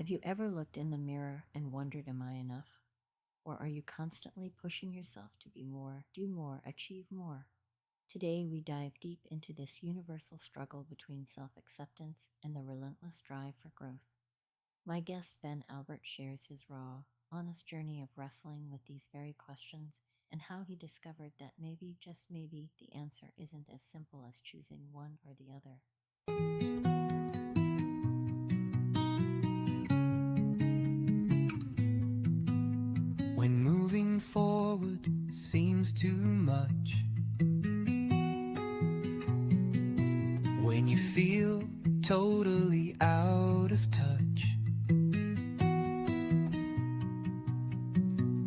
Have you ever looked in the mirror and wondered, am I enough? Or are you constantly pushing yourself to be more, do more, achieve more? Today, we dive deep into this universal struggle between self acceptance and the relentless drive for growth. My guest, Ben Albert, shares his raw, honest journey of wrestling with these very questions and how he discovered that maybe, just maybe, the answer isn't as simple as choosing one or the other. When moving forward seems too much, when you feel totally out of touch,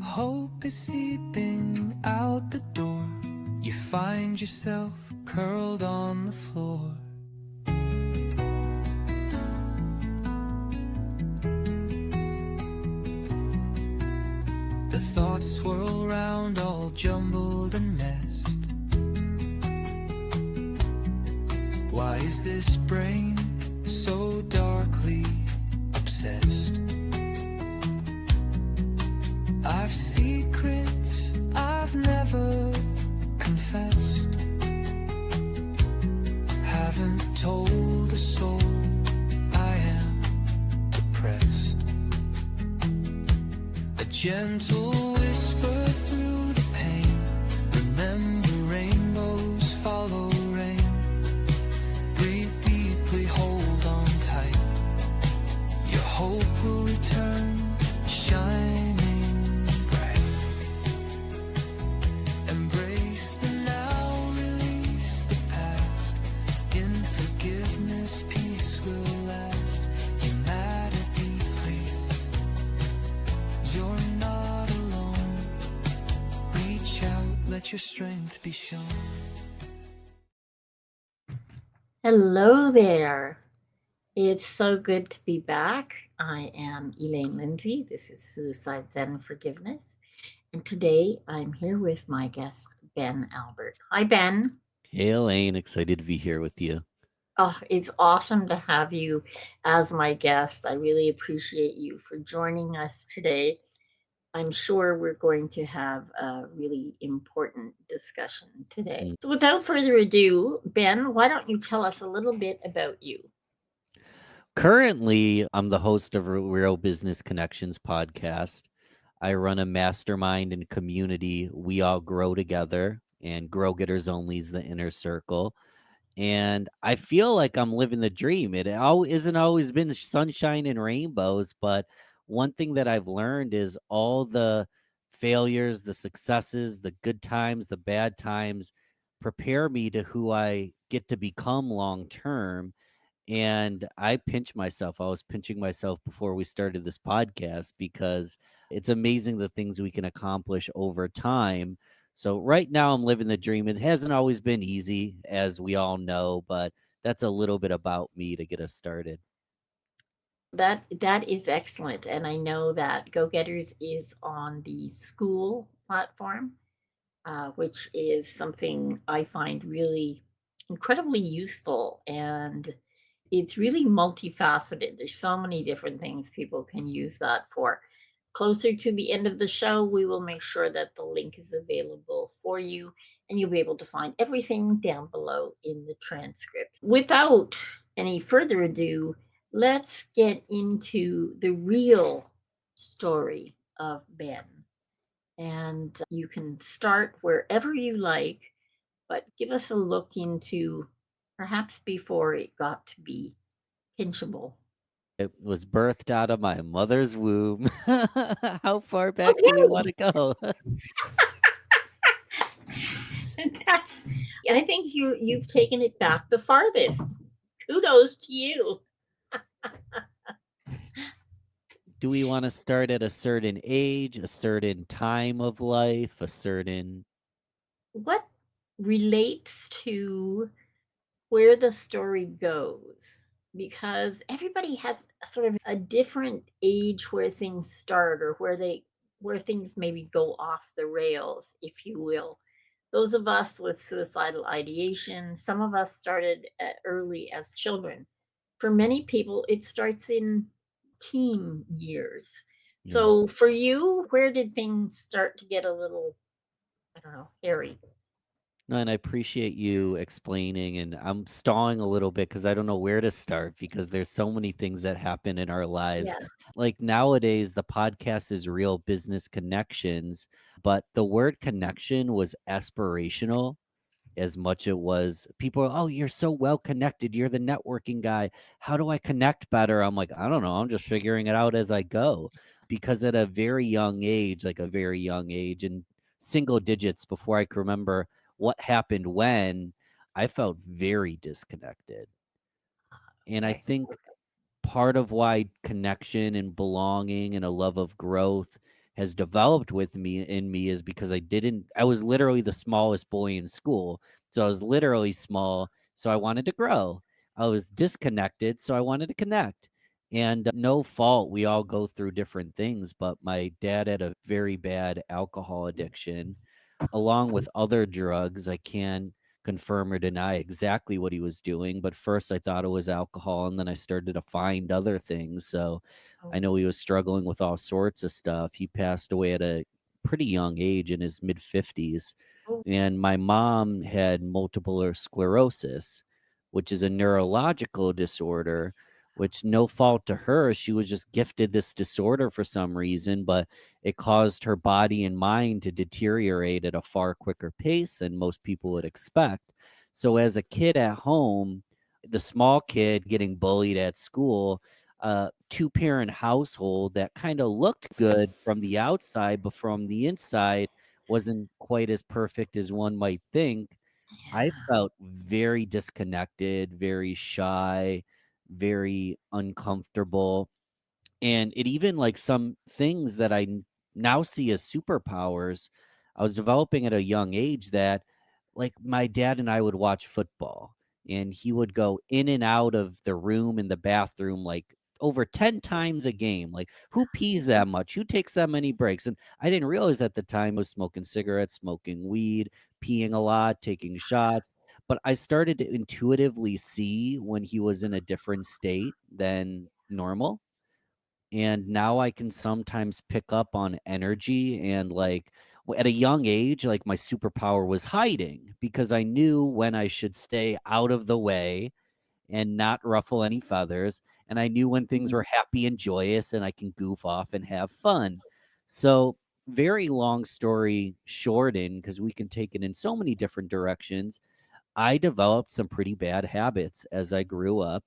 hope is seeping out the door. You find yourself curled on the floor. The thoughts swirl round all jumbled and messed. Why is this brain so darkly obsessed? I've secrets I've never confessed. Haven't told a soul I am depressed. A gentle whisper through the pain. Remember, rainbows follow rain. Breathe deeply, hold on tight. Your hope will return, shining bright. Embrace the now, release the past. In forgiveness, peace will last. You matter deeply. You're not alone. Reach out, let your strength be shown. Hello there. It's so good to be back. I am Elaine Lindsay. This is Suicide Zen Forgiveness. And today I'm here with my guest, Ben Albert. Hi, Ben. Hey, Elaine, excited to be here with you. Oh, it's awesome to have you as my guest. I really appreciate you for joining us today. I'm sure we're going to have a really important discussion today. Mm. So, without further ado, Ben, why don't you tell us a little bit about you? Currently, I'm the host of Real Business Connections podcast. I run a mastermind and community. We all grow together, and Grow Getters Only is the inner circle. And I feel like I'm living the dream. Isn't always been sunshine and rainbows, but one thing that I've learned is all the failures, the successes, the good times, the bad times prepare me to who I get to become long term. And I pinch myself. I was pinching myself before we started this podcast because it's amazing the things we can accomplish over time. So right now I'm living the dream. It hasn't always been easy, as we all know, but that's a little bit about me to get us started. That is excellent, and I know that Go Getters is on the school platform, which is something I find really incredibly useful, and it's really multifaceted. There's so many different things people can use that for. Closer to the end of the show, we will make sure that the link is available for you, and you'll be able to find everything down below in the transcript. Without any further ado, let's get into the real story of Ben. And you can start wherever you like, but give us a look into perhaps before it got to be pinchable. It was birthed out of my mother's womb. How far back do we want Okay. to go? That's, I think you've taken it back the farthest. Kudos to you. Do we want to start at a certain age, a certain time of life, a certain What relates to where the story goes? Because everybody has sort of a different age where things start or where things maybe go off the rails, if you will. Those of us with suicidal ideation, some of us started early as children. For many people, it starts in teen years. Yeah. So for you, where did things start to get a little, I don't know, hairy? No, and I appreciate you explaining, and I'm stalling a little bit because I don't know where to start because there's so many things that happen in our lives. Yeah. Like nowadays, the podcast is Real Business Connections, but the word connection was aspirational as much it was people are, oh, you're so well connected. You're the networking guy. How do I connect better? I'm like, I don't know. I'm just figuring it out as I go. Because at a very young age, like a very young age, in single digits before I could remember what happened when, I felt very disconnected. And I Okay. think part of why connection and belonging and a love of growth has developed with me in me is because I was literally the smallest boy in school. So I was literally small, so I wanted to grow. I was disconnected, so I wanted to connect. And no fault, we all go through different things, but my dad had a very bad alcohol addiction along with other drugs. I can't confirm or deny exactly what he was doing, but first I thought it was alcohol, and then I started to find other things. So I Oh, know he was struggling with all sorts of stuff. He passed away at a pretty young age in his mid 50s. oh, And my mom had multiple sclerosis, which is a neurological disorder, which no fault to her. She was just gifted this disorder for some reason, but it caused her body and mind to deteriorate at a far quicker pace than most people would expect. So, as a kid at home, the small kid getting bullied at school, two-parent household that kind of looked good from the outside, but from the inside wasn't quite as perfect as one might think. I yeah. felt very disconnected, very shy, very uncomfortable, and it even like some things that now see as superpowers, I was developing at a young age that like my dad and I would watch football and he would go in and out of the room in the bathroom like over 10 times a game. Like who pees that much? Who takes that many breaks? And I didn't realize at the time I was smoking cigarettes, smoking weed, peeing a lot, taking shots. But I started to intuitively see when he was in a different state than normal, and now I can sometimes pick up on energy and like at a young age, like my superpower was hiding because I knew when I should stay out of the way and not ruffle any feathers, and I knew when things were happy and joyous and I can goof off and have fun. So very long story shortened, because we can take it in so many different directions. I developed some pretty bad habits as I grew up,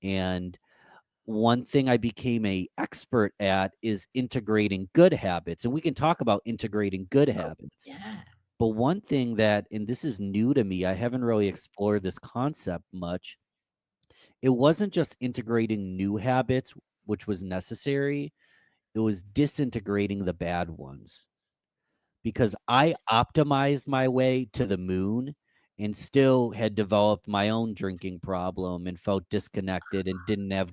and one thing I became a expert at is integrating good habits, and we can talk about integrating good Oh, habits. yeah. But one thing that, and this is new to me, I haven't really explored this concept much. It wasn't just integrating new habits, which was necessary. It was disintegrating the bad ones, because I optimized my way to the moon and still had developed my own drinking problem and felt disconnected and didn't have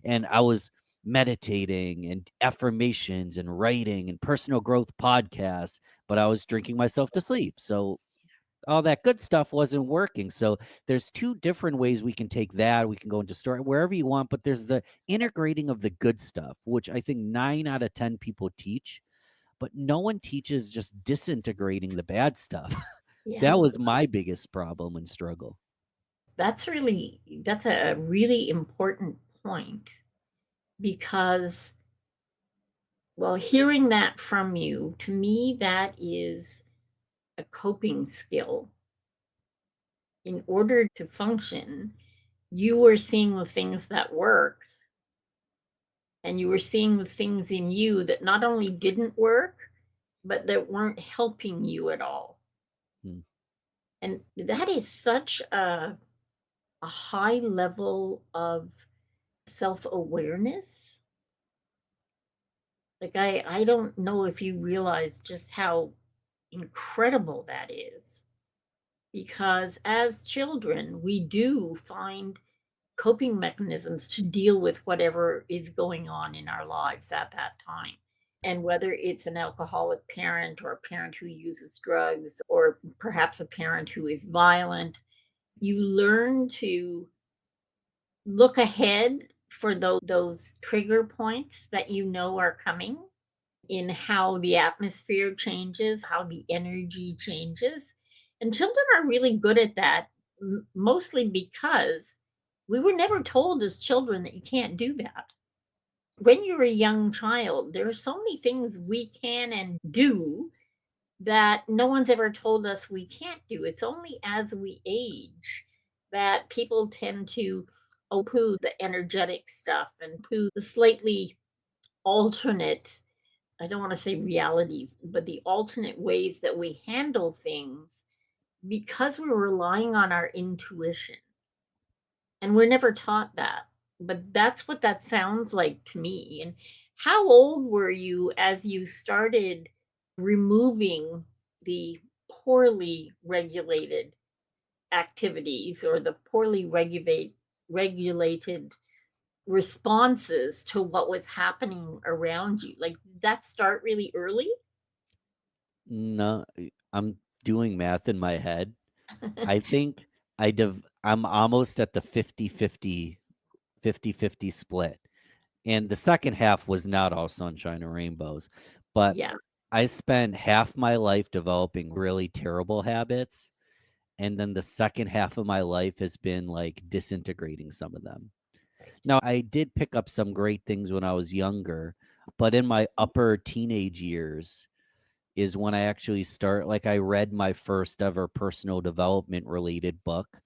and I was meditating and affirmations and writing and personal growth podcasts, but I was drinking myself to sleep. So all that good stuff wasn't working. So there's two different ways we can take that. We can go into story wherever you want, but there's the integrating of the good stuff, which I think 9 out of 10 people teach, but no one teaches just disintegrating the bad stuff. Yeah. That was my biggest problem and struggle. That's a really important point because, well, hearing that from you, to me, that is a coping skill. In order to function, you were seeing the things that worked, and you were seeing the things in you that not only didn't work, but that weren't helping you at all. Mm, And that is such a high level of self awareness. Like, I don't know if you realize just how incredible that is. Because as children, we do find coping mechanisms to deal with whatever is going on in our lives at that time. And whether it's an alcoholic parent or a parent who uses drugs or perhaps a parent who is violent, you learn to look ahead for those trigger points that you know are coming, in how the atmosphere changes, how the energy changes. And children are really good at that, mostly because we were never told as children that you can't do that. When you're a young child, there are so many things we can and do that no one's ever told us we can't do. It's only as we age that people tend to poo the energetic stuff and poo the slightly alternate, I don't want to say realities, but the alternate ways that we handle things, because we're relying on our intuition. And we're never taught that. But that's what that sounds like to me. And how old were you as you started removing the poorly regulated activities, or the poorly regulated responses to what was happening around you? Like, did that start really early? No, I'm doing math in my head. I think I'm almost at the 50-50 split. And the second half was not all sunshine and rainbows, but Yeah. I spent half my life developing really terrible habits, and then the second half of my life has been like disintegrating some of them. Right. Now, I did pick up some great things when I was younger, but in my upper teenage years is when I actually I read my first ever personal development related book,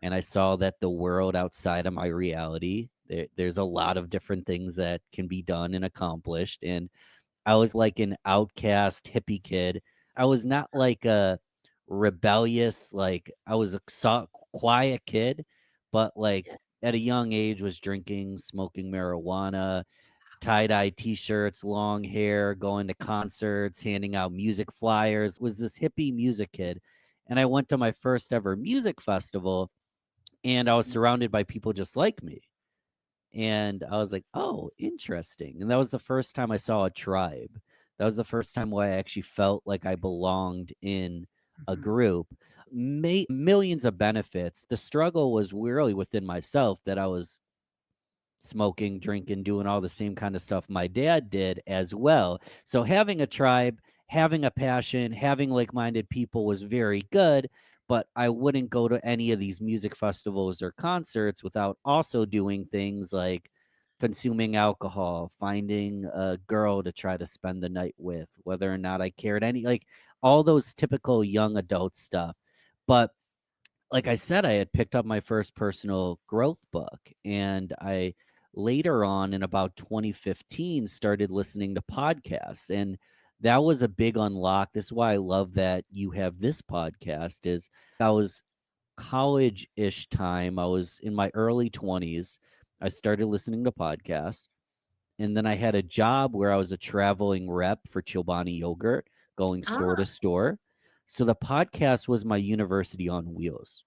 and I saw that the world outside of my reality, there's a lot of different things that can be done and accomplished. And I was like an outcast hippie kid. I was not like a rebellious, like I was a quiet kid, but like Yeah. at a young age was drinking, smoking marijuana, tie-dye t-shirts, long hair, going to concerts, handing out music flyers, was this hippie music kid. And I went to my first ever music festival, and I was surrounded by people just like me. And I was like, "Oh, interesting." And that was the first time I saw a tribe. That was the first time where I actually felt like I belonged in a Mhm. group. Millions of benefits. The struggle was really within myself, that I was smoking, drinking, doing all the same kind of stuff my dad did as well. So having a tribe, having a passion, having like-minded people was very good, but I wouldn't go to any of these music festivals or concerts without also doing things like consuming alcohol, finding a girl to try to spend the night with, whether or not I cared any, like all those typical young adult stuff. But like I said, I had picked up my first personal growth book, and I later on in about 2015 started listening to podcasts, and that was a big unlock. This is why I love that you have this podcast. Is I was college-ish time. I was in my early 20s. I started listening to podcasts, and then I had a job where I was a traveling rep for Chobani Yogurt, going store to Ah, store. So the podcast was my university on wheels,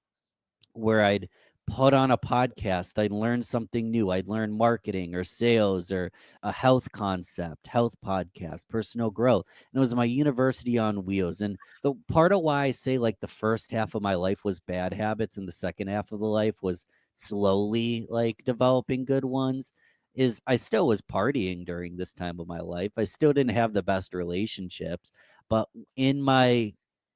where I'd put on a podcast, I'd learn something new. I'd learn marketing or sales or a health concept, health podcast, personal growth. And it was my university on wheels. And the part of why I say like the first half of my life was bad habits and the second half of the life was slowly like developing good ones is I still was partying during this time of my life. I still didn't have the best relationships, but in my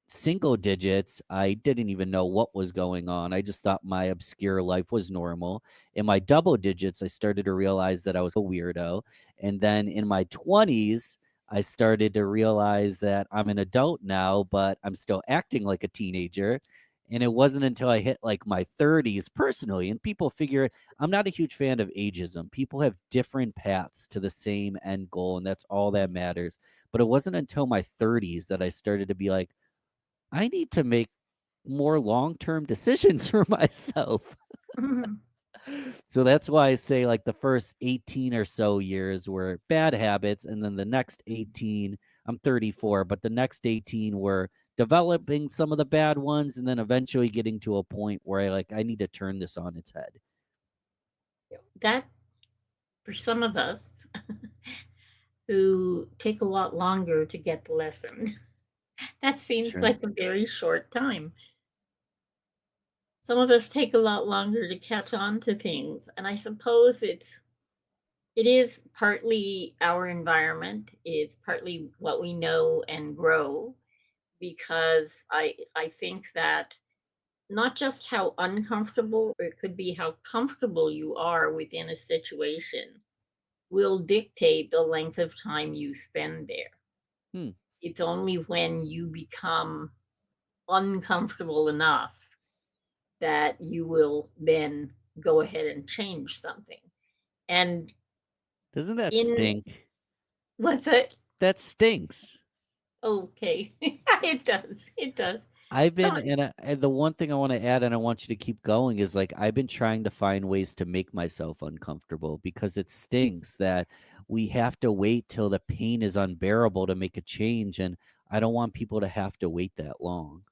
single digits, I didn't even know what was going on. I just thought my obscure life was normal. In my double digits, I started to realize that I was a weirdo. And then in my 20s, I started to realize that I'm an adult now, but I'm still acting like a teenager. And it wasn't until I hit like my 30s personally, and people figure I'm not a huge fan of ageism. People have different paths to the same end goal, and that's all that matters. But it wasn't until my 30s that I started to be like, I need to make more long-term decisions for myself. mhm. So that's why I say like the first 18 or so years were bad habits, and then the next 18, I'm 34, but the next 18 were developing some of the bad ones and then eventually getting to a point where I need to turn this on its head. That, for some of us who take a lot longer to get the lesson, that seems Sure. like a very short time. Some of us take a lot longer to catch on to things. And I suppose it's It is partly our environment, it's partly what we know and grow, because I think that not just how uncomfortable, or it could be how comfortable you are within a situation will dictate the length of time you spend there. Hmm. It's only when you become uncomfortable enough that you will then go ahead and change something. And Doesn't that in stink? what's it? That stinks. Okay. It does. It does. I've been, So and the one thing I want to add, and I want you to keep going, is like I've been trying to find ways to make myself uncomfortable because it stinks that we have to wait till the pain is unbearable to make a change, and I don't want people to have to wait that long.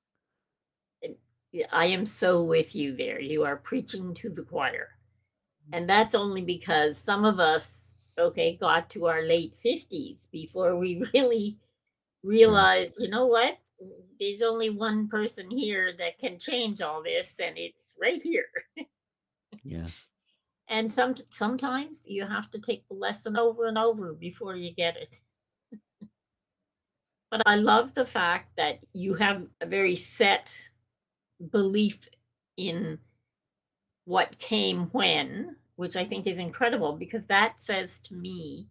yeah, I am so with you there. You are preaching to the choir. And that's only because some of us, okay, got to our late 50s before we really Sure. realized, you know what? There's only one person here that can change all this, and it's right here. Yeah. And sometimes you have to take the lesson over and over before you get it. But I love the fact that you have a very set belief in what came when, which I think is incredible, because that says to me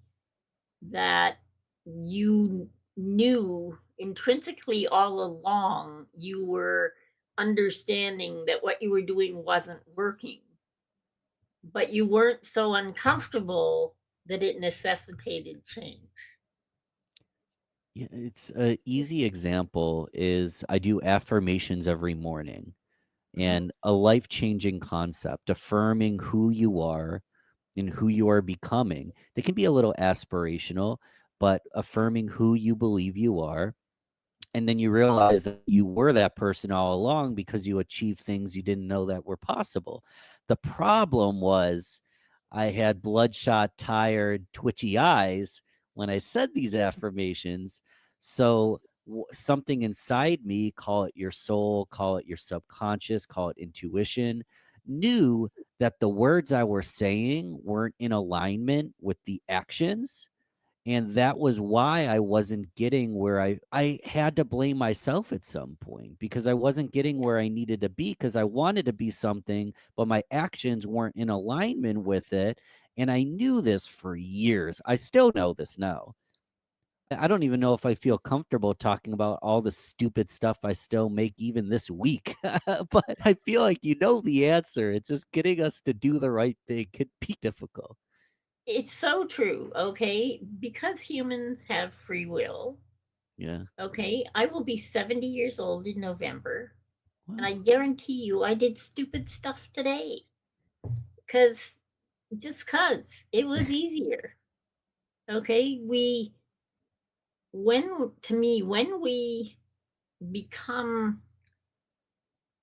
that you knew intrinsically all along, you were understanding that what you were doing wasn't working, but you weren't so uncomfortable that it necessitated change. Yeah, it's a easy example is I do affirmations every morning, Mhm. and a life-changing concept, affirming who you are and who you are becoming. They can be a little aspirational, but affirming who you believe you are, and then you realize that you were that person all along because you achieved things you didn't know that were possible. The problem was I had bloodshot, tired, twitchy eyes when I said these affirmations. So something inside me, call it your soul, call it your subconscious, call it intuition, knew that the words I were saying weren't in alignment with the actions, and that was why I wasn't getting where I had to blame myself at some point because I wasn't getting where I needed to be because I wanted to be something, but my actions weren't in alignment with it. And I knew this for years. I still know this now. I don't even know if I feel comfortable talking about all the stupid stuff I still make even this week. But I feel like you know the answer. It's just getting us to do the right thing could be difficult. It's so true, okay? Because humans have free will, Yeah. okay? I will be 70 years old in November, and I Wow. guarantee you I did stupid stuff today because just because it was easier. Okay? To me, when we become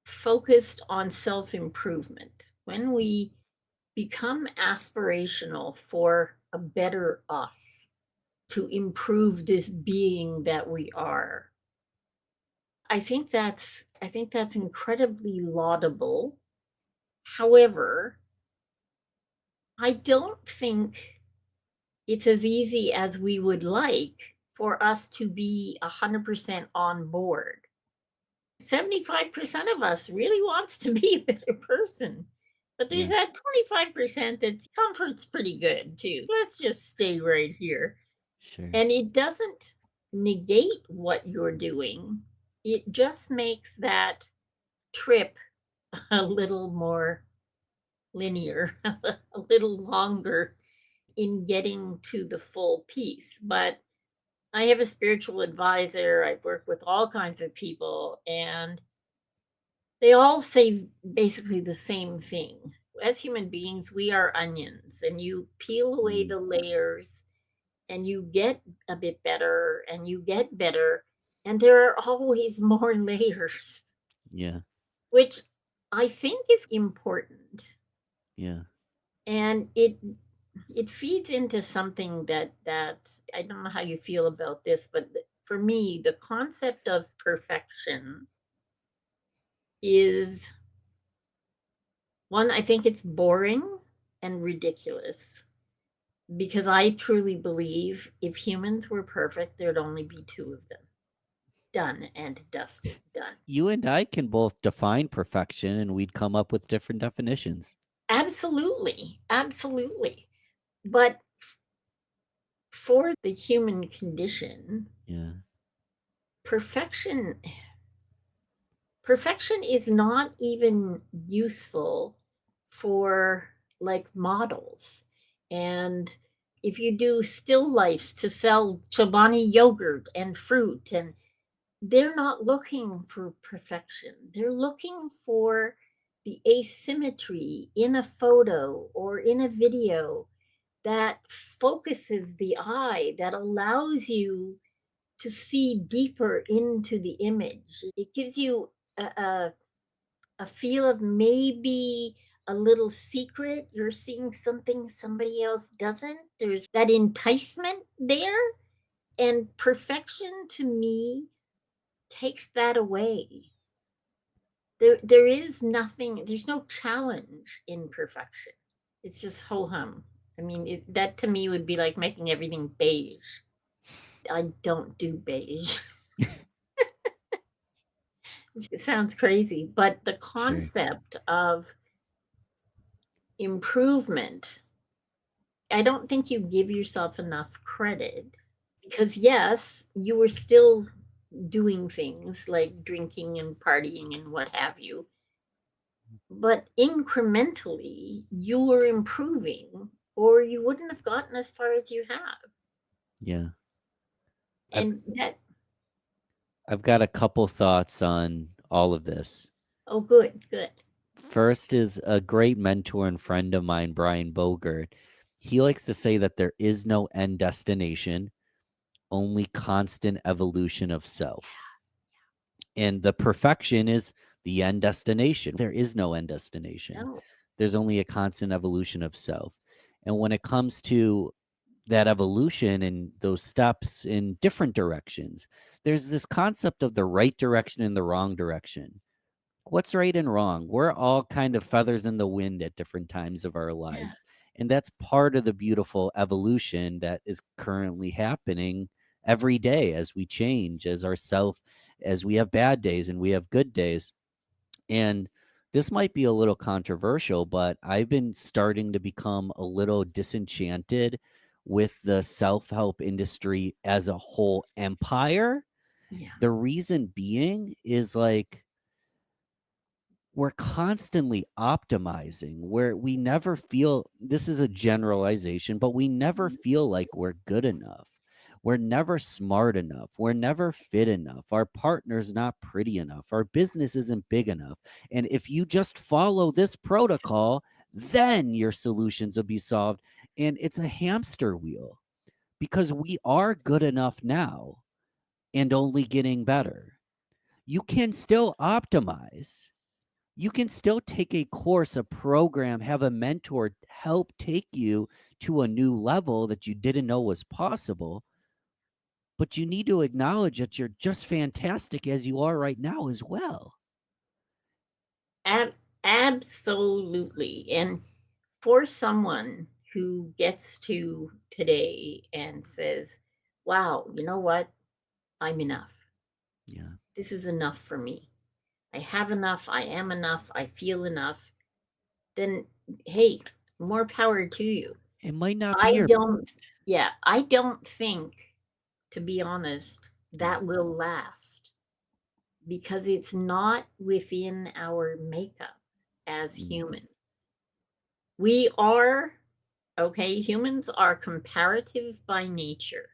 focused on self improvement, when we become aspirational for a better us, to improve this being that we are, I think that's incredibly laudable. However, I don't think it's as easy as we would like for us to be 100% on board. 75% of us really wants to be a better person. But there's Yeah. that 25% that comfort's pretty good too. Let's just stay right here. Sure. And it doesn't negate what you're doing, it just makes that trip a little more linear, a little longer in getting to the full piece. But I have a spiritual advisor, I work with all kinds of people, and they all say basically the same thing. As human beings, we are onions, and you peel away Mm, the layers and you get a bit better and you get better. And there are always more layers, yeah. which I think is important. Yeah. And it feeds into something that I don't know how you feel about this, but for me, the concept of perfection is one, I think it's boring and ridiculous. because I truly believe if humans were perfect, there'd only be two of them. Done and dusted. Done. You and I can both define perfection and we'd come up with different definitions. Absolutely. Absolutely. But for the human condition, Yeah. perfection is not even useful for like models. And if you do still lifes to sell Chobani yogurt and fruit, and they're not looking for perfection. They're looking for the asymmetry in a photo or in a video that focuses the eye, that allows you to see deeper into the image. It gives you a feel of maybe a little secret. You're seeing something somebody else doesn't. There's that enticement there. And perfection to me takes that away. There is nothing, there's no challenge in perfection. It's just ho hum. I mean, that to me would be like making everything beige. I don't do beige. It sounds crazy, but the Sure. concept of improvement, I don't think you give yourself enough credit, because yes, you were still doing things like drinking and partying and what have you, but incrementally you were improving, or you wouldn't have gotten as far as you have. Yeah. I've And that, I've got a couple thoughts on all of this. oh, good, good. First is a great mentor and friend of mine, Brian Bogert. He likes to say that there is no end destination, only constant evolution of self. And the perfection is the end destination. There is no end destination. No, There's only a constant evolution of self. And when it comes to that evolution and those steps in different directions, there's this concept of the right direction and the wrong direction. What's right and wrong? We're all kind of feathers in the wind at different times of our yeah, lives. And that's part of the beautiful evolution that is currently happening every day as we change, as ourself, as we have bad days and we have good days. And this might be a little controversial, but I've been starting to become a little disenchanted with the self help industry as a whole empire. yeah. The reason being is like, we're constantly optimizing where we never feel, this is a generalization, but we never feel like we're good enough. We're never smart enough. We're never fit enough. Our partner's not pretty enough. Our business isn't big enough. And if you just follow this protocol, then your solutions will be solved. And it's a hamster wheel because we are good enough now and only getting better. You can still optimize, you can still take a course, a program, have a mentor help take you to a new level that you didn't know was possible. But you need to acknowledge that you're just fantastic as you are right now as well. Ab- Absolutely. And for someone who gets to today and says, wow, you know what? I'm enough. Yeah. This is enough for me. I have enough. I am enough. I feel enough. Then, hey, more power to you. It might not be I your don't, yeah, I don't think, to be honest, yeah. that will last, because it's not within our makeup as Mm, humans. We are, okay, humans are comparative by nature.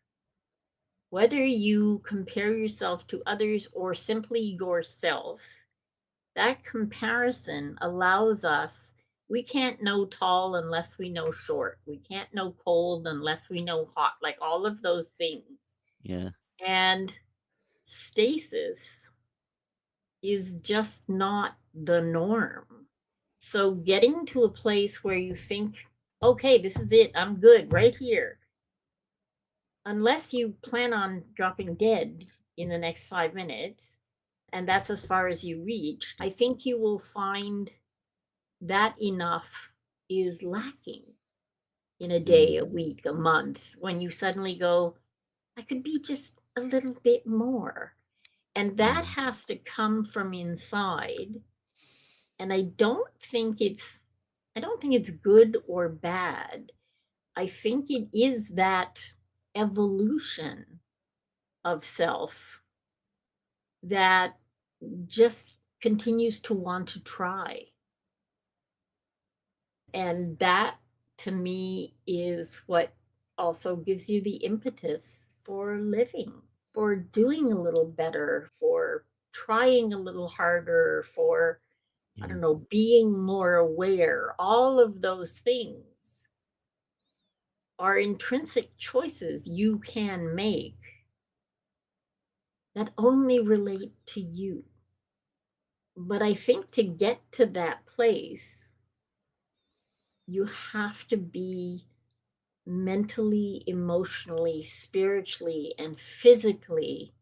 Whether you compare yourself to others or simply yourself, that comparison allows us, we can't know tall unless we know short. We can't know cold unless we know hot, like all of those things. yeah. And stasis is just not the norm. So getting to a place where you think, okay, this is it, I'm good right here, unless you plan on dropping dead in the next 5 minutes, and that's as far as you reach, I think you will find that enough is lacking. in a Mm, day, a week, a month, when you suddenly go, I could be just a little bit more. And that yeah, has to come from inside. And I don't think it's good or bad. I think it is that evolution of self that just continues to want to try. And that to me is what also gives you the impetus for living, for doing a little better, for trying a little harder, for, I yeah, don't know, being more aware. All of those things are intrinsic choices you can make that only relate to you. But I think to get to that place, you have to be mentally, emotionally, spiritually, and physically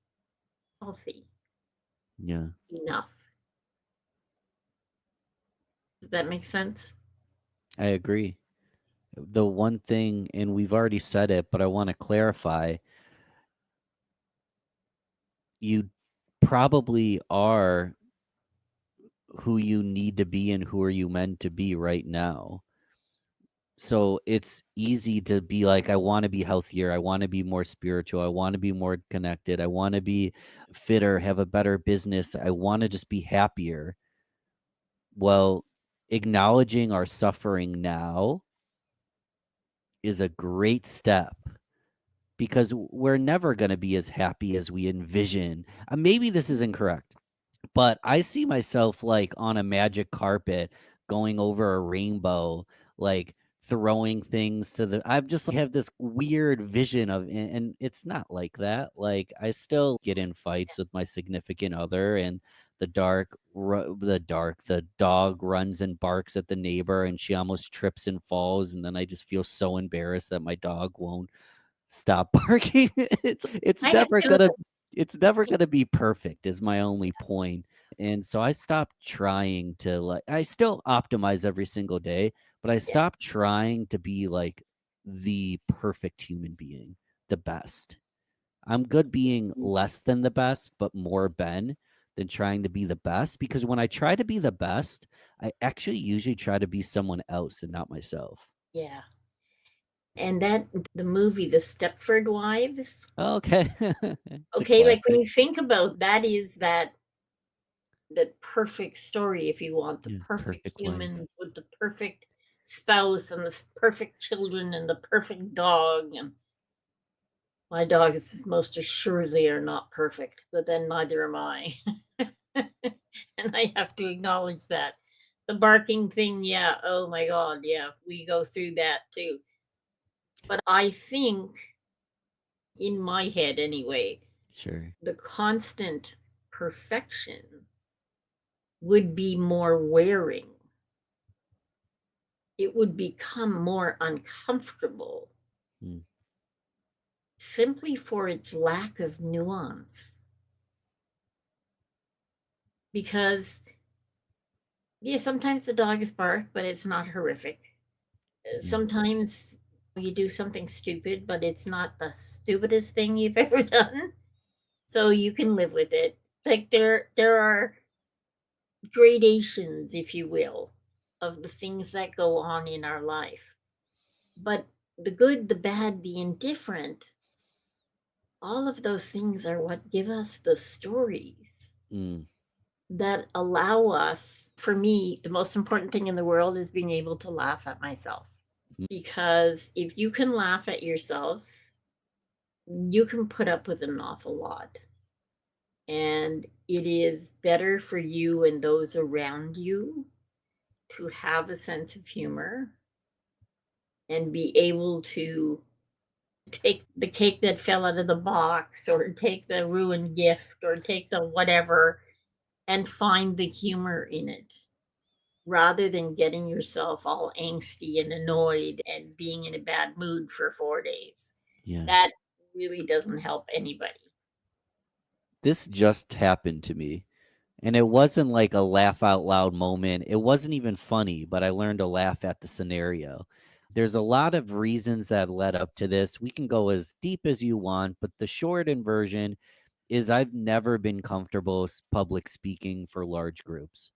healthy yeah. enough. Does that make sense? I agree. The one thing, and we've already said it, but I want to clarify, you probably are who you need to be and who are you meant to be right now. So it's easy to be like, I want to be healthier. I want to be more spiritual. I want to be more connected. I want to be fitter, have a better business. I want to just be happier. Well, acknowledging our suffering now is a great step because we're never going to be as happy as we envision. Maybe this is incorrect, but I see myself like on a magic carpet going over a rainbow, like throwing things to the I've just like have this weird vision of and it's not like that. Like I still get in fights with my significant other and the dog runs and barks at the neighbor and she almost trips and falls and then I just feel so embarrassed that my dog won't stop barking. It's I have never to. gonna it's never gonna be perfect is my only point. And so I stopped trying to like I still optimize every single day, but I Yeah. stopped trying to be like the perfect human being, the best. I'm good being less than the best, but more Ben than trying to be the best because when I try to be the best, I actually usually try to be someone else and not myself. Yeah. And that the movie, The Stepford Wives. Okay. It's a Okay, like when classic. you think about that, is that perfect story, if you want, the Yeah, perfect perfect wife. humans with the perfect spouse and the perfect children and the perfect dog. And my dogs most assuredly are not perfect, but then neither am I. And I have to acknowledge that. The barking thing, yeah, oh my God, yeah, we go through that too. But I think, in my head anyway, Sure. the constant perfection would be more wearing. It would become more uncomfortable Mm, simply for its lack of nuance. Because, yeah, sometimes the dog is bark, but it's not horrific. yeah. Sometimes you do something stupid, but it's not the stupidest thing you've ever done. So you can live with it. Like there are gradations, if you will, of the things that go on in our life. But the good, the bad, the indifferent, all of those things are what give us the stories Mm, that allow us. For me, the most important thing in the world is being able to laugh at myself. mm, Because if you can laugh at yourself, you can put up with an awful lot. And it is better for you and those around you to have a sense of humor and be able to take the cake that fell out of the box or take the ruined gift or take the whatever and find the humor in it rather than getting yourself all angsty and annoyed and being in a bad mood for 4 days. yeah. That really doesn't help anybody. This just happened to me. And it wasn't like a laugh out loud moment. It wasn't even funny, but I learned to laugh at the scenario. There's a lot of reasons that led up to this. We can go as deep as you want, but the short and version is I've never been comfortable public speaking for large groups.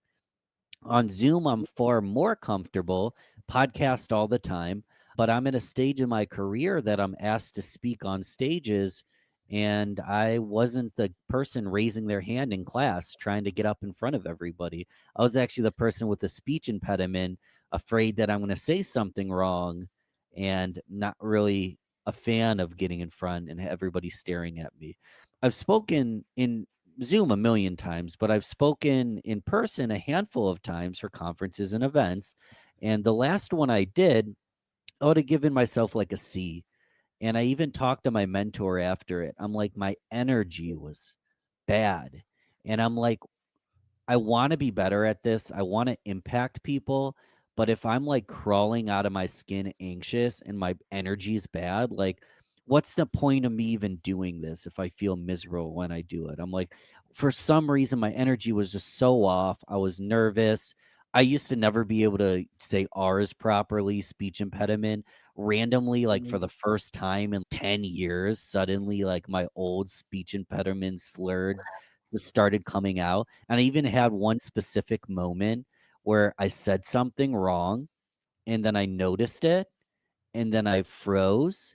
On Zoom, I'm far more comfortable, podcast all the time, but I'm at a stage in my career that I'm asked to speak on stages, and I wasn't the person raising their hand in class trying to get up in front of everybody. I was actually the person with a speech impediment, afraid that I'm going to say something wrong and not really a fan of getting in front and everybody staring at me. I've spoken in Zoom a million times, but I've spoken in person a handful of times for conferences and events. And the last one I did, I would have given myself like a C. And I even talked to my mentor after it. I'm like, my energy was bad. And I'm like, I wanna be better at this, I wanna impact people, but if I'm, like, crawling out of my skin anxious and my energy's bad, like, what's the point of me even doing this if I feel miserable when I do it? I'm like, for some reason, my energy was just so off, I was nervous. I used to never be able to say R's properly, speech impediment. Randomly, like, for the first time in 10 years, suddenly, like, my old speech impediment slurred just started coming out. And I even had one specific moment where I said something wrong and then I noticed it and then I froze.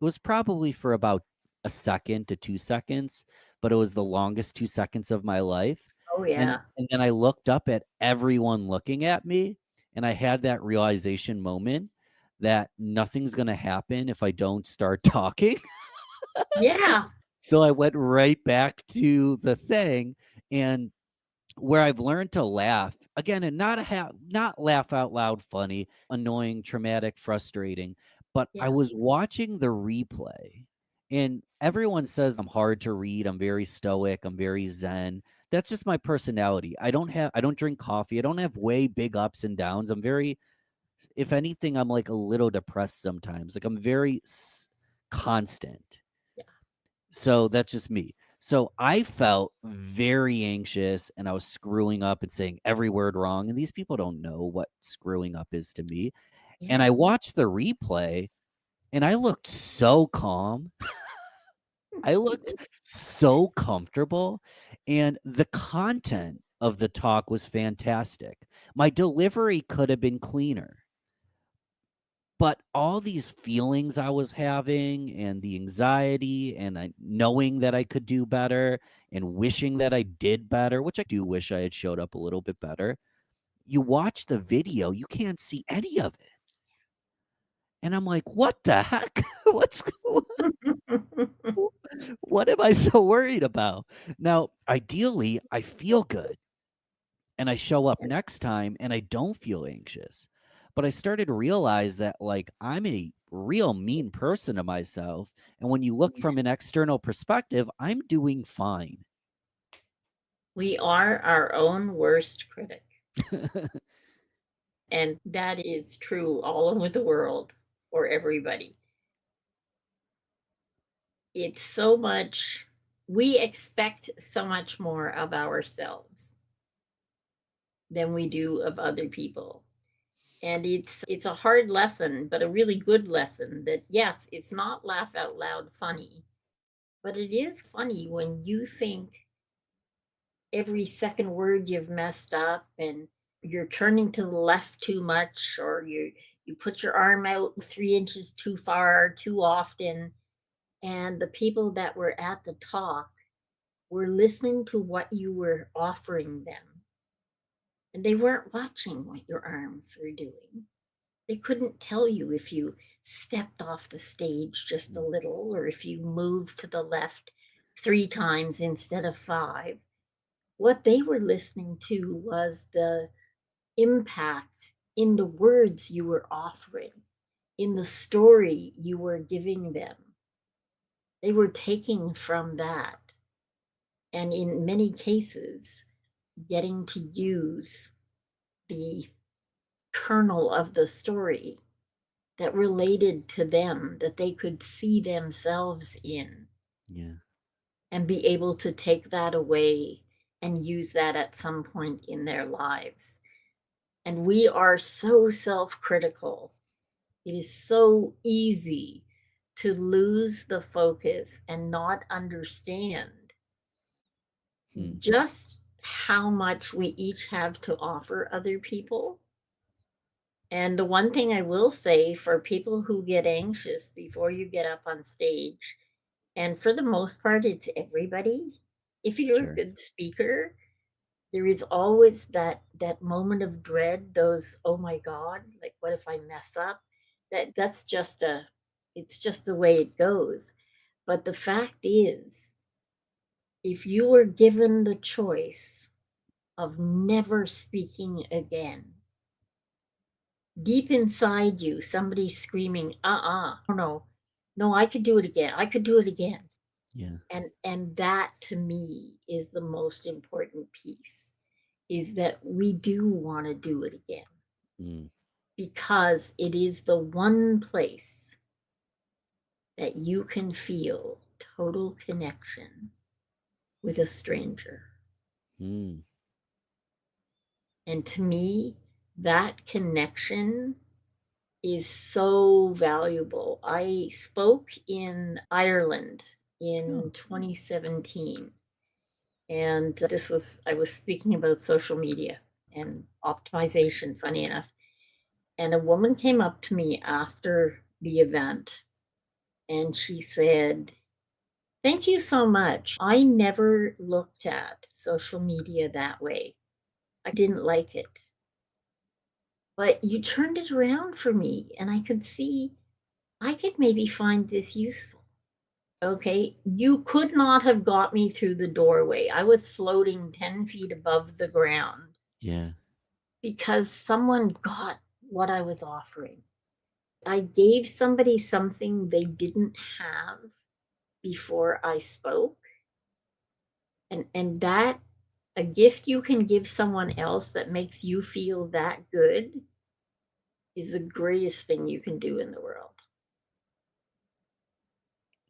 It was probably for about a second to 2 seconds, but it was the longest 2 seconds of my life. Oh, And yeah. and then I looked up at everyone looking at me and I had that realization moment that nothing's gonna happen if I don't start talking. Yeah. So I went right back to the thing, and where I've learned to laugh again, and not laugh out loud funny, annoying, traumatic, frustrating, but I Yeah. was watching the replay, and everyone says I'm hard to read, I'm very stoic, I'm very zen. That's just my personality. I don't drink coffee, I don't have way big ups and downs. I'm very if anything, I'm, like, a little depressed sometimes, like, I'm very constant. Yeah. So that's just me. So I felt very anxious and I was screwing up and saying every word wrong. And these people don't know what screwing up is to me. And I Yeah. watched the replay and I looked so calm. I looked so comfortable. And the content of the talk was fantastic. My delivery could have been cleaner. But all these feelings I was having and the anxiety and knowing that I could do better and wishing that I did better, which I do wish I had showed up a little bit better. You watch the video, you can't see any of it. And I'm like, what the heck? What am I so worried about? Now, ideally, I feel good and I show up next time and I don't feel anxious. But I started to realize that like I'm a real mean person to myself. And when you look from an external perspective, I'm doing fine. We are our own worst critic. And that is true all over the world for everybody. It's so much, we expect so much more of ourselves than we do of other people. And it's a hard lesson, but a really good lesson that yes, it's not laugh out loud funny, but it is funny when you think every second word you've messed up and you're turning to the left too much or you put your arm out 3 inches too far too often, and the people that were at the talk were listening to what you were offering them, and they weren't watching what your arms were doing. They couldn't tell you if you stepped off the stage just a little or if you moved to the left 3 times instead of 5. What they were listening to was the impact in the words you were offering, in the story you were giving them. They were taking from that. And in many cases, getting to use the kernel of the story that related to them, that they could see themselves in, Yeah. and be able to take that away and use that at some point in their lives. And we are so self critical It is so easy to lose the focus and not understand Hmm. just how much we each have to offer other people. And the one thing I will say for people who get anxious before you get up on stage, and for the most part, it's everybody. If you're a Sure. good speaker, there is always that moment of dread, those, oh my God, like what if I mess up? That's just a it's just the way it goes. But the fact is, if you were given the choice of never speaking again, deep inside you, somebody's screaming, no, no, I could do it again. I could do it again. Yeah. And that to me is the most important piece, is that we do want to do it again Mm. because it is the one place that you can feel total connection with a stranger. Mm. And to me, that connection is so valuable. I spoke in Ireland Oh. in 2017. And I was speaking about social media and optimization, funny enough. And a woman came up to me after the event and she said, "Thank you so much. I never looked at social media that way. I didn't like it. But you turned it around for me and I could see I could maybe find this useful." Okay. You could not have got me through the doorway. I was floating 10 feet above the ground Yeah. because someone got what I was offering. I gave somebody something they didn't have before I spoke. And that a gift you can give someone else that makes you feel that good is the greatest thing you can do in the world.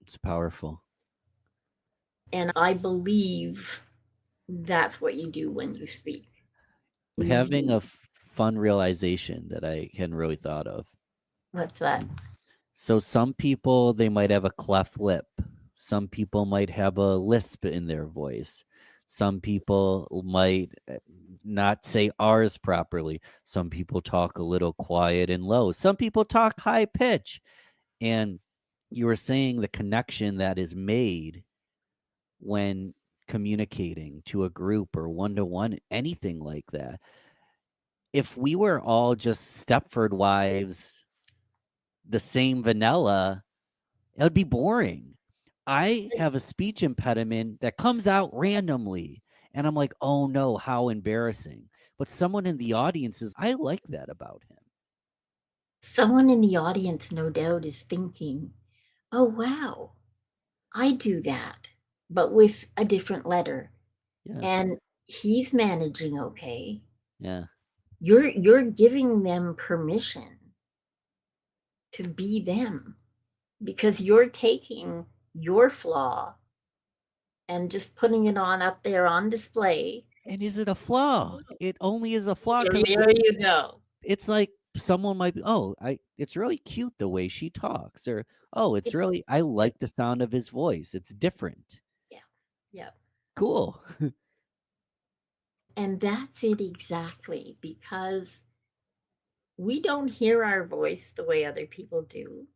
It's powerful. And I believe that's what you do when you speak. I'm having a fun realization that I hadn't really thought of. What's that? So some people they might have a cleft lip. Some people might have a lisp in their voice. Some people might not say R's properly. Some people talk a little quiet and low. Some people talk high pitch. And you were saying the connection that is made when communicating to a group or one to one, anything like that. If we were all just Stepford wives, the same vanilla, it would be boring. I have a speech impediment that comes out randomly, and I'm like, "Oh no, how embarrassing." But someone in the audience is, I like that about him. Someone in the audience, no doubt, is thinking, oh, wow, I do that, but with a different letter. Yeah. And he's managing okay. Yeah. You're giving them permission to be them because you're taking your flaw and just putting it on up there on display. And is it a flaw? It only is a flaw because There you go. it's like someone might be, "Oh, it's really cute the way she talks," or, "Oh, it's really I like the sound of his voice. It's different." Yeah. Yeah. Cool. And that's it exactly, because we don't hear our voice the way other people do.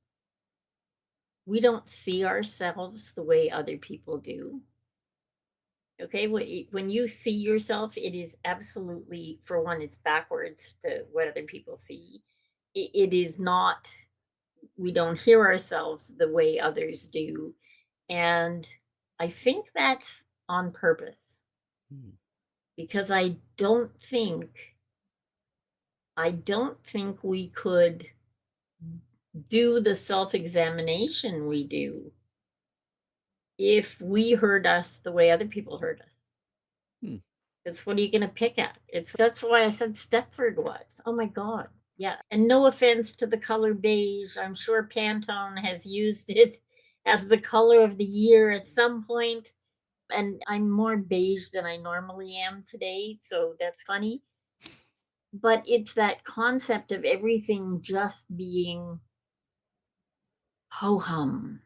We don't see ourselves the way other people do. Okay, when you see yourself, it is absolutely, for one, it's backwards to what other people see. It is not, we don't hear ourselves the way others do. And I think that's on purpose Hmm. because I don't think we could do the self examination we do if we heard us the way other people heard us. Hmm. It's what are you going to pick at? That's why I said Stepford wives. Oh my God. Yeah. And no offense to the color beige. I'm sure Pantone has used it as the color of the year at some point. And I'm more beige than I normally am today. So that's funny. But it's that concept of everything just being ho hum.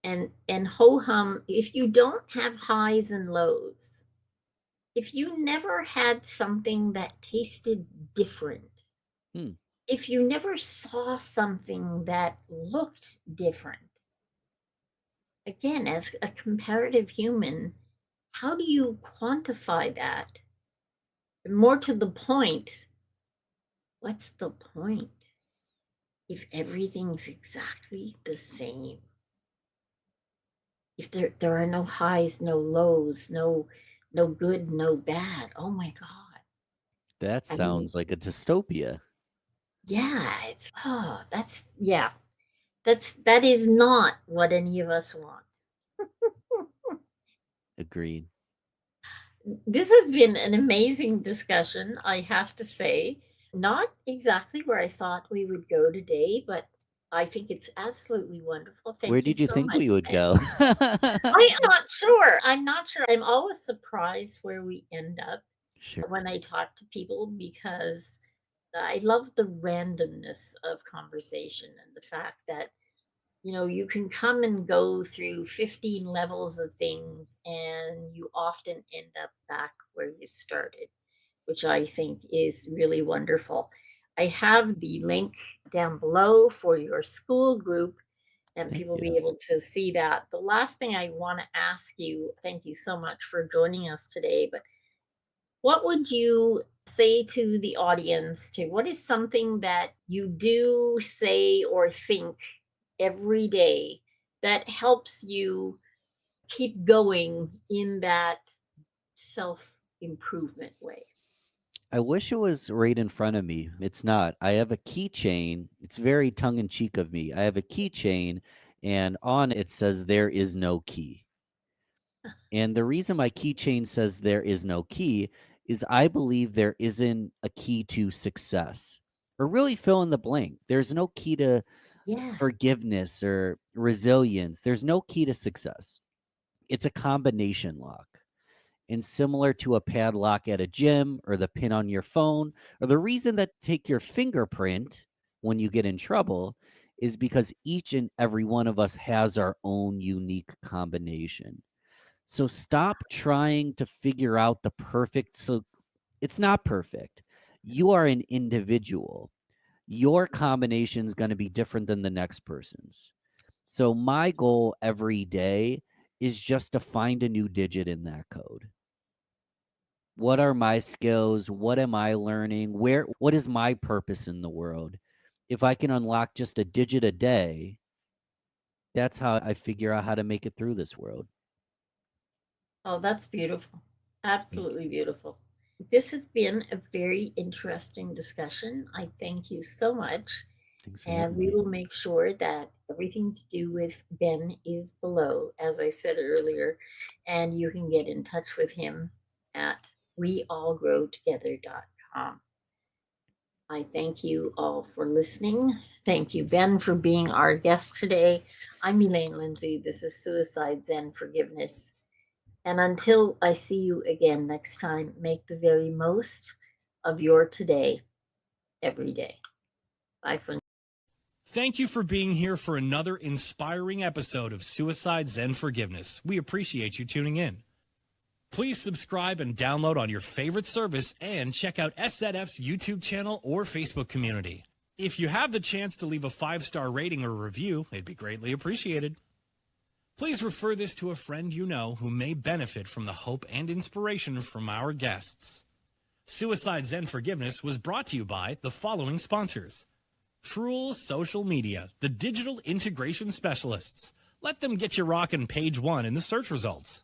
And ho hum, if you don't have highs and lows, if you never had something that tasted different, Hmm. if you never saw something that looked different, again, as a comparative human, how do you quantify that? More to the point, what's the point if everything's exactly the same? If there are no highs, no lows, no good, no bad. Oh my God. That I mean, sounds like a dystopia. yeah, it's that's yeah. That is not what any of us want. Agreed. This has been an amazing discussion, I have to say. Not exactly where I thought we would go today, but I think it's absolutely wonderful. Where Thank you did you so think much, we would Ben. go? I am not sure. I'm not sure. I'm always surprised where we end up Sure. when I talk to people because I love the randomness of conversation and the fact that you can come and go through 15 levels of things and you often end up back where you started, which I think is really wonderful. I have the link down below for your school group and Thank people you. be able to see that. The last thing I want to ask you, thank you so much for joining us today, but what would you say to the audience to what is something that you do say or think every day that helps you keep going in that self improvement way? I wish it was right in front of me. It's not. I have a keychain. It's very tongue in cheek of me. I have a keychain, and on it says, "There is no key." And the reason my keychain says there is no key is I believe there isn't a key to success or really fill in the blank. There's no key to Yeah. forgiveness or resilience. There's no key to success. It's a combination lock. And similar to a padlock at a gym or the pin on your phone, or the reason that take your fingerprint when you get in trouble is because each and every one of us has our own unique combination. So stop trying to figure out the perfect. So it's not perfect. You are an individual. Your combination is going to be different than the next person's. So my goal every day is just to find a new digit in that code. What are my skills? What am I learning? What is my purpose in the world? If I can unlock just a digit a day, that's how I figure out how to make it through this world. Oh, that's beautiful. Thank you. Absolutely beautiful. This has been a very interesting discussion. I thank you so much. Thanks for And having we me. will make sure that everything to do with Ben is below, as I said earlier. And you can get in touch with him at weallgrowtogether.com. I thank you all for listening. Thank you, Ben, for being our guest today. I'm Elaine Lindsay. This is Suicide Zen Forgiveness. And until I see you again next time, make the very most of your today every day. Bye for now. Thank you for being here for another inspiring episode of Suicide Zen Forgiveness. We appreciate you tuning in. Please subscribe and download on your favorite service and check out SZF's YouTube channel or Facebook community. If you have the chance to leave a 5-star rating or review, it'd be greatly appreciated. Please refer this to a friend you know who may benefit from the hope and inspiration from our guests. Suicide Zen Forgiveness was brought to you by the following sponsors. Truel Social Media, the digital integration specialists. Let them get you rocking page 1 in the search results.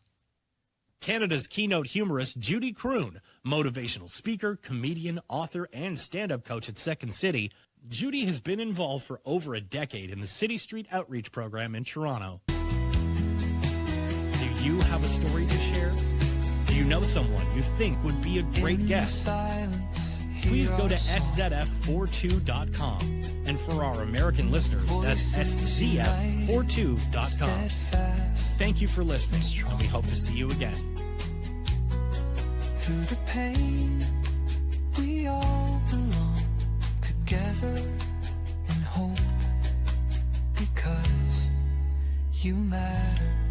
Canada's keynote humorist Judy Croon, motivational speaker, comedian, author, and stand-up coach at Second City. Judy has been involved for over a decade in the City Street Outreach Program in Toronto. Do you have a story to share? Do you know someone you think would be a great guest? Please go to szf42.com. And for our American listeners, that's szf42.com. Thank you for listening, and we hope to see you again. Through the pain, we all belong together in hope. because you matter.